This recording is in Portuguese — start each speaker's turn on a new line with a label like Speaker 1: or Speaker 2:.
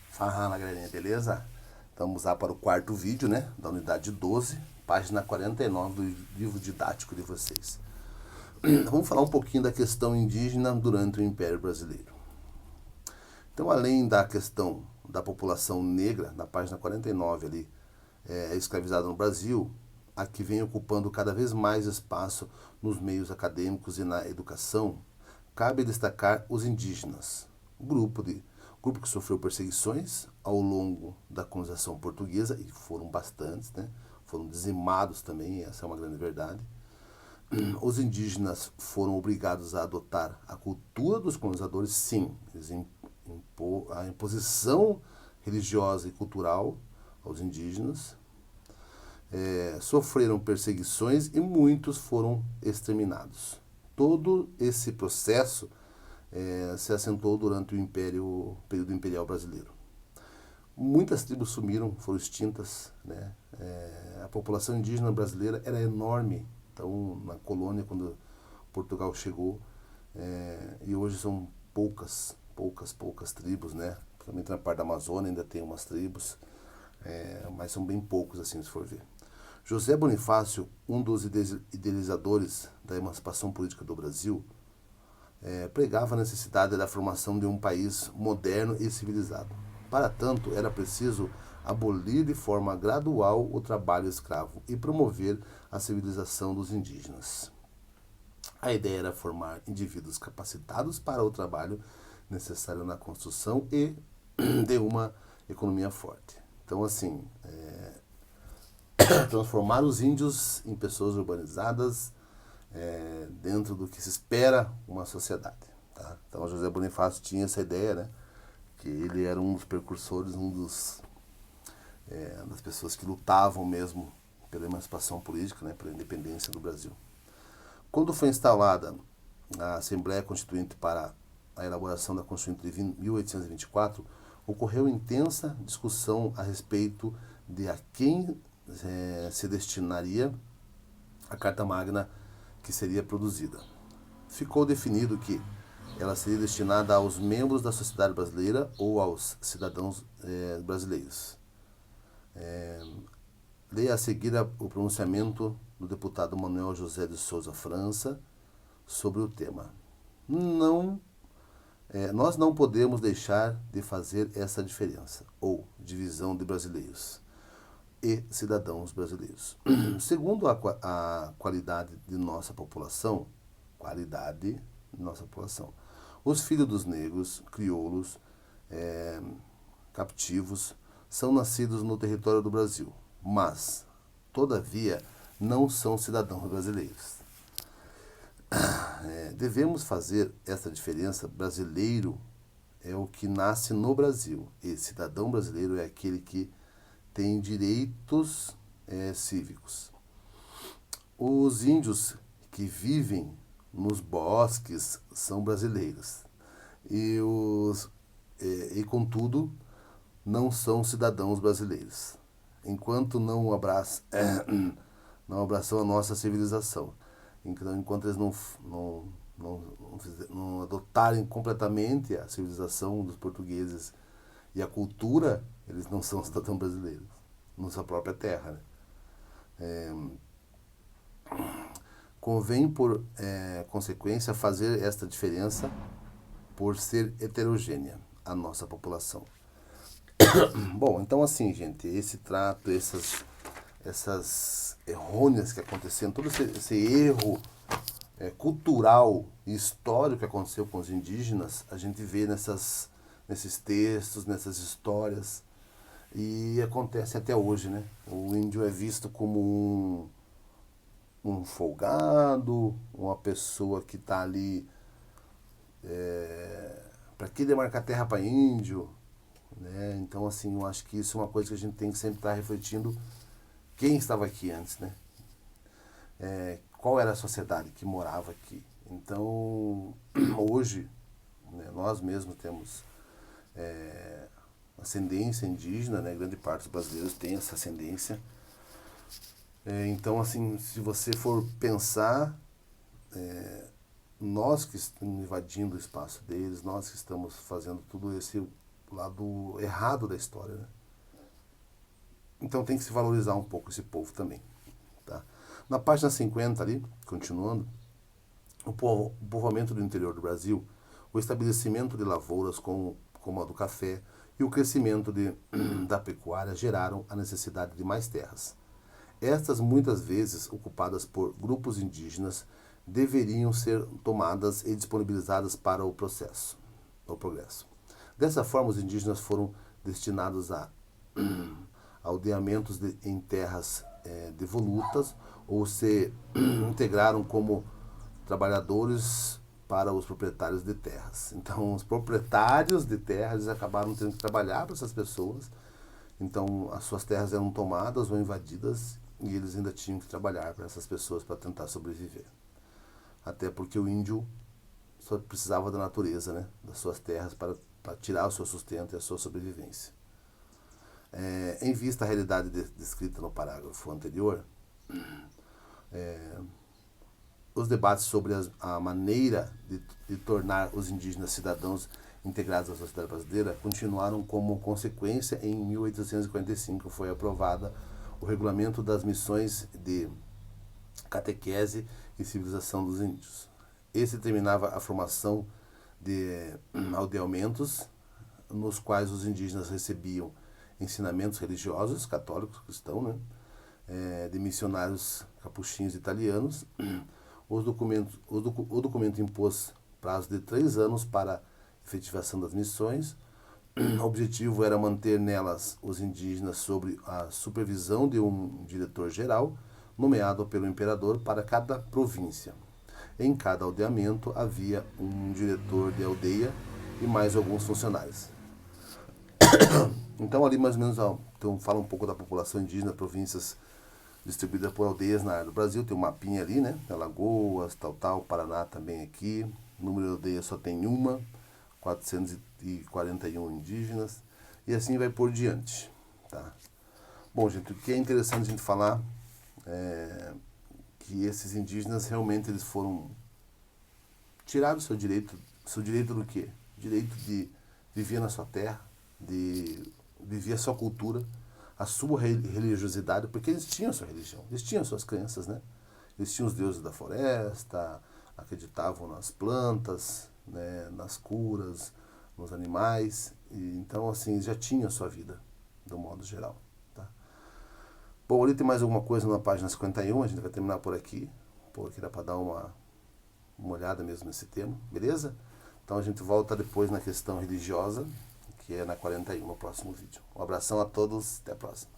Speaker 1: Fala galerinha, beleza? Vamos lá para o quarto vídeo, né? Da unidade 12, página 49 do livro didático de vocês. Vamos falar um pouquinho da questão indígena durante o Império Brasileiro. Então, além da questão da população negra, na página 49 ali, escravizada no Brasil, a que vem ocupando cada vez mais espaço nos meios acadêmicos e na educação, cabe destacar os indígenas, grupo que sofreu perseguições ao longo da colonização portuguesa, e foram bastantes, né? Foram dizimados também, essa é uma grande verdade. Os indígenas foram obrigados a adotar a cultura dos colonizadores, sim, a imposição religiosa e cultural aos indígenas, sofreram perseguições e muitos foram exterminados. Todo esse processo se assentou durante o período imperial brasileiro. Muitas tribos sumiram, foram extintas, né? A população indígena brasileira era enorme. Então, na colônia, quando Portugal chegou, e hoje são poucas tribos, né? Principalmente na parte da Amazônia ainda tem umas tribos, mas são bem poucos, assim, se for ver. José Bonifácio, um dos idealizadores da emancipação política do Brasil, pregava a necessidade da formação de um país moderno e civilizado. Para tanto, era preciso abolir de forma gradual o trabalho escravo e promover a civilização dos indígenas. A ideia era formar indivíduos capacitados para o trabalho necessário na construção e de uma economia forte. Então, assim, transformar os índios em pessoas urbanizadas dentro do que se espera uma sociedade. Tá? Então, José Bonifácio tinha essa ideia, né? Que ele era um dos precursores, das pessoas que lutavam mesmo pela emancipação política, né? Pela independência do Brasil. Quando foi instalada a Assembleia Constituinte para a elaboração da Constituinte de 1824, ocorreu intensa discussão a respeito de a quem se destinaria a Carta Magna que seria produzida. Ficou definido que ela seria destinada aos membros da sociedade brasileira ou aos cidadãos brasileiros. Leia a seguir o pronunciamento do deputado Manuel José de Souza França sobre o tema. Nós não podemos deixar de fazer essa diferença, ou divisão de brasileiros e cidadãos brasileiros. Segundo a qualidade de nossa população, os filhos dos negros, crioulos, captivos, são nascidos no território do Brasil, mas, todavia, não são cidadãos brasileiros. Devemos fazer essa diferença. Brasileiro é o que nasce no Brasil, e cidadão brasileiro é aquele que tem direitos cívicos. Os índios que vivem nos bosques são brasileiros e contudo, não são cidadãos brasileiros, enquanto não abraçam a nossa civilização. Então, enquanto eles não adotarem completamente a civilização dos portugueses e a cultura, eles não são cidadãos brasileiros, na sua própria terra, né? Convém, por consequência, fazer esta diferença por ser heterogênea a nossa população. Bom, então assim, gente, esse trato, essas errôneas que aconteceram, todo esse erro cultural e histórico que aconteceu com os indígenas, a gente vê nesses textos, nessas histórias, e acontece até hoje, né? O índio é visto como um folgado, uma pessoa que está ali para que demarcar terra para índio, né? Então, assim, eu acho que isso é uma coisa que a gente tem que sempre estar refletindo quem estava aqui antes, né? Qual era a sociedade que morava aqui. Então, hoje, né, nós mesmos temos ascendência indígena, né? Grande parte dos brasileiros tem essa ascendência. Então, assim, se você for pensar, nós que estamos invadindo o espaço deles, nós que estamos fazendo tudo esse lado errado da história, né? Então tem que se valorizar um pouco esse povo também, tá? Na página 50 ali, continuando, o povoamento do interior do Brasil, o estabelecimento de lavouras como a do café e o crescimento da pecuária geraram a necessidade de mais terras. Estas, muitas vezes ocupadas por grupos indígenas, deveriam ser tomadas e disponibilizadas para o progresso. Dessa forma, os indígenas foram destinados a aldeamentos em terras devolutas ou se integraram como trabalhadores para os proprietários de terras. Então, os proprietários de terras acabaram tendo que trabalhar para essas pessoas. Então, as suas terras eram tomadas ou invadidas e eles ainda tinham que trabalhar para essas pessoas para tentar sobreviver. Até porque o índio só precisava da natureza, né, das suas terras para tirar o seu sustento e a sua sobrevivência. Em vista à realidade descrita no parágrafo anterior, os debates sobre a maneira de tornar os indígenas cidadãos integrados à sociedade brasileira continuaram. Como consequência, em 1845 foi aprovada o Regulamento das Missões de Catequese e Civilização dos Índios. Esse determinava a formação de aldeamentos nos quais os indígenas recebiam ensinamentos religiosos, católicos, cristãos, né? De missionários capuchinhos italianos. O documento impôs prazo de 3 anos para a efetivação das missões. O objetivo era manter nelas os indígenas sob a supervisão de um diretor-geral, nomeado pelo imperador para cada província. Em cada aldeamento havia um diretor de aldeia e mais alguns funcionários. Então ali mais ou menos, então, fala um pouco da população indígena, províncias distribuídas por aldeias na área do Brasil. Tem um mapinha ali, né? Alagoas, tal, Paraná também aqui. O número de aldeias só tem uma, 441 indígenas. E assim vai por diante, tá? Bom, gente, o que é interessante a gente falar é que esses indígenas realmente eles foram tirados seu direito do quê? Direito de viver na sua terra, de viver a sua cultura, a sua religiosidade, porque eles tinham a sua religião, eles tinham as suas crenças, né? Eles tinham os deuses da floresta, acreditavam nas plantas, né, nas curas, nos animais, e então assim, eles já tinham a sua vida, do modo geral, tá? Bom, ali tem mais alguma coisa na página 51, a gente vai terminar por aqui dá para dar uma olhada mesmo nesse tema, beleza? Então a gente volta depois na questão religiosa, que é na 41, no próximo vídeo. Um abração a todos, até a próxima.